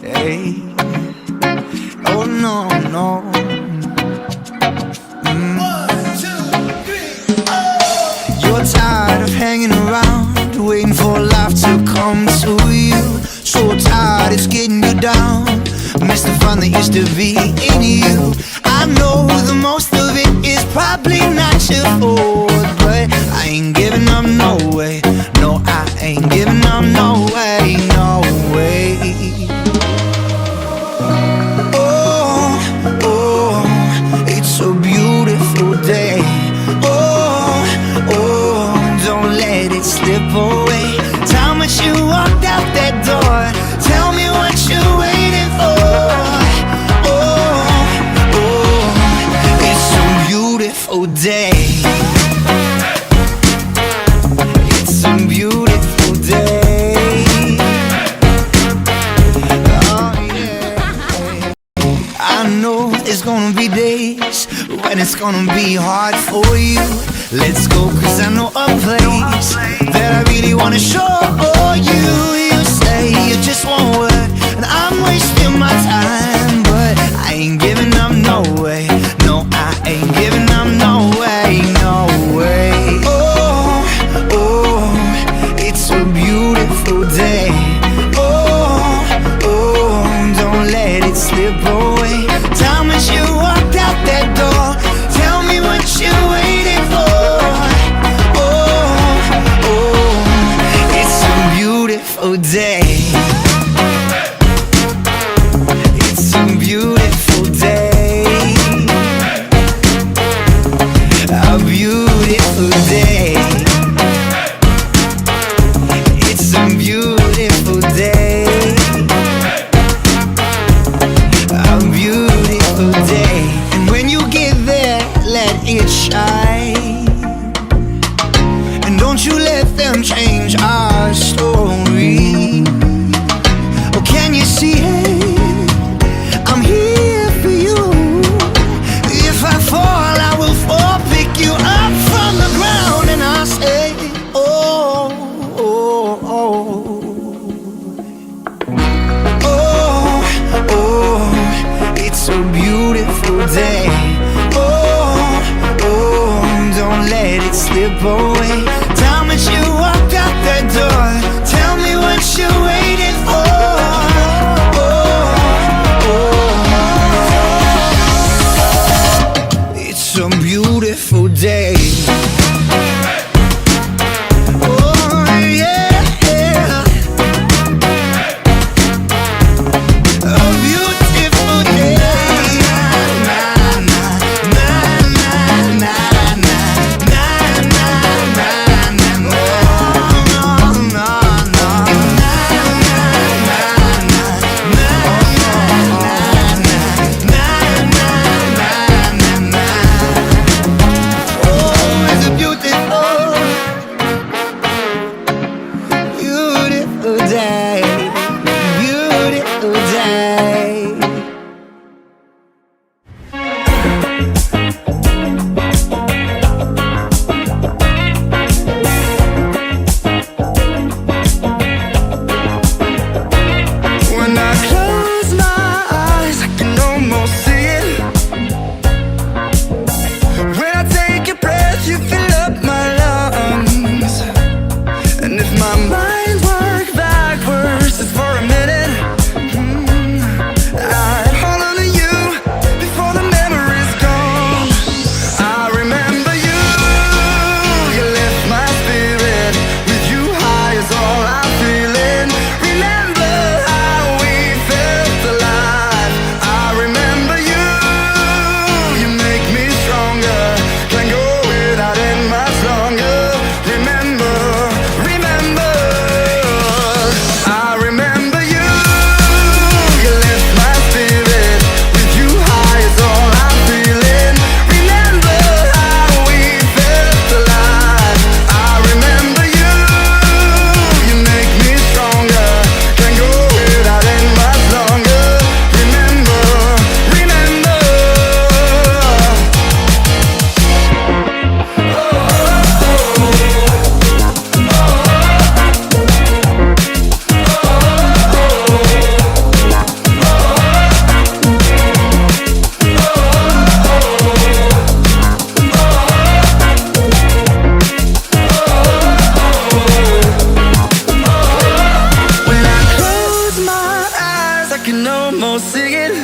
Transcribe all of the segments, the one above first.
Hey. Oh no, no. You're tired of hanging around, waiting for life to come to you. So tired it's getting you down. Miss the fun that used to be in you. I know the most of it is probably not your fault, but I ain't giving up, no way. No, I ain't giving up, no way, no way. Oh, oh, it's a beautiful day. Oh, oh, don't let it slip away. Time that you walked out that door, tell me what you're waiting for. Oh, oh, it's a beautiful day. It's a beautiful day. Oh yeah. I know there's gonna be days when it's gonna be hard for you. Let's go, cause I know a place that I really wanna show you. You say you just won't work, and I'm wasting my time, but I ain't giving up, no way. No, I ain't giving up, no way, no way. Oh, oh, it's a beautiful day. Oh, oh, don't let it slip away. Time that you walked out that door, tell me what you're waiting for. Oh, oh, it's a beautiful day. It's a beautiful day. A beautiful day. It's a beautiful day. A beautiful day. And when you get there, let it shine. And don't you let them change our story. Oh, can you see it? I'm here for you. If I fall, I will fall, pick you up from the ground, and I'll say, oh, oh, oh. Oh, oh, it's a beautiful day. Oh, oh, don't let it slip away. Time that you walked out that door, tell me what you're waiting for. Oh, oh, it's a beautiful day. Oh, yeah, yeah. A beautiful day. Na, na, na, na, na, na, na, na, na, na, na, no, no, no. Oh, it's a beautiful, beautiful day. Beautiful day. When I close my eyes, I can almost see it. When I take a breath, you fill up my lungs. And if my mind worked backwards, more singing.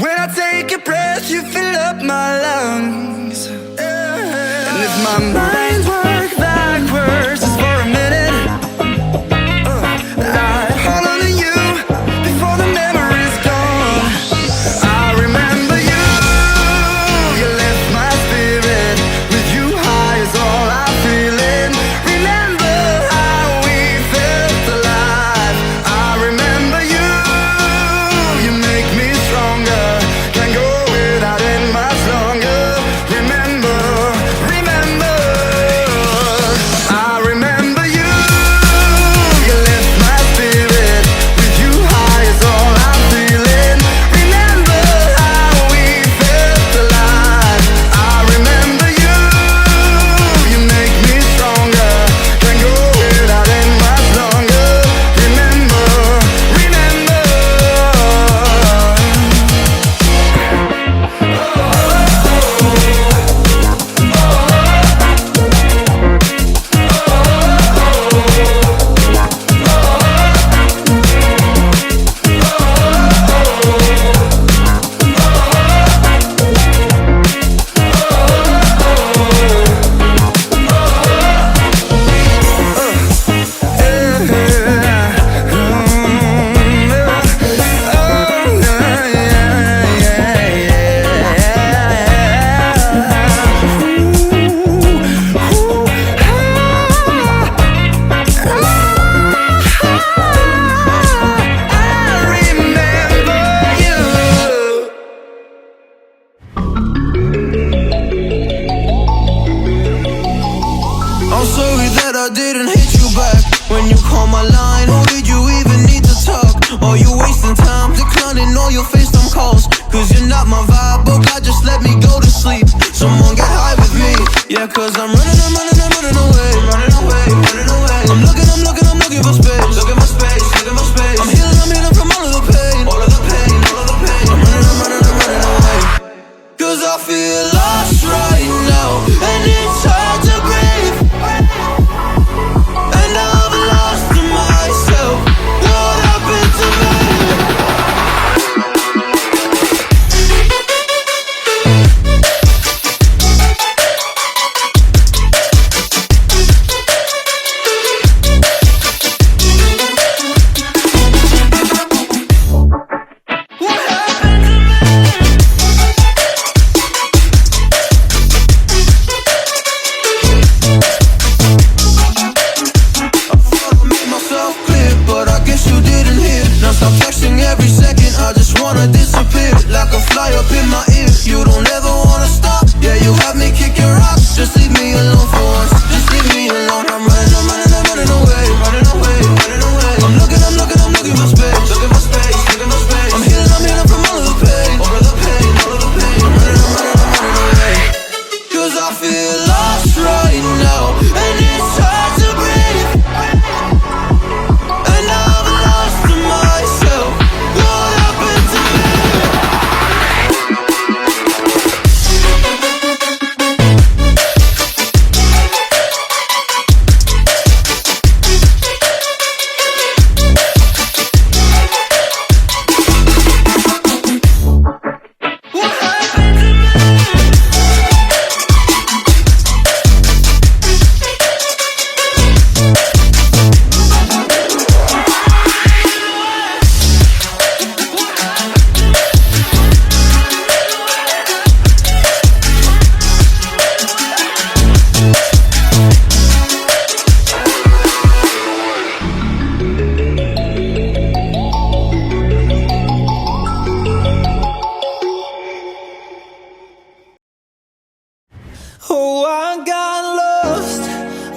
When I take a breath, you fill up my lungs. And if my mind works backwards just for a minute, I hold on to you before the memory's gone. I remember you, you lift my spirit. With you high is all I'm feeling. Remember how we felt alive. I remember you, you make me stronger. Can't go without it much longer. Remember, remember, I remember you, you lift my spirit. With you high is all I'm feeling. Remember how we felt alive. I remember you, you make me stronger. Can't go without it much longer. Remember, remember. I'm sorry that I didn't hit you back when you called my line. Or did you even need to talk? Or you wasting time declining all your FaceTime calls? Cause you're not my vibe, but God just let me go to sleep. Someone get high with me. Yeah, cause I'm running away. I'm looking for space. Look at my space. I'm healing from all of the pain. I'm running away. Cause I feel lost right now, and it's hard to breathe. And I've lost myself. What happened to me? Oh, I got lost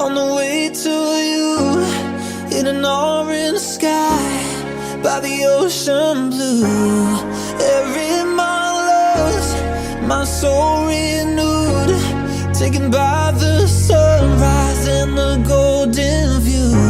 on the way to you in an orange sky by the ocean blue. Every mile lost, my soul renewed, taken by the sunrise and the golden view.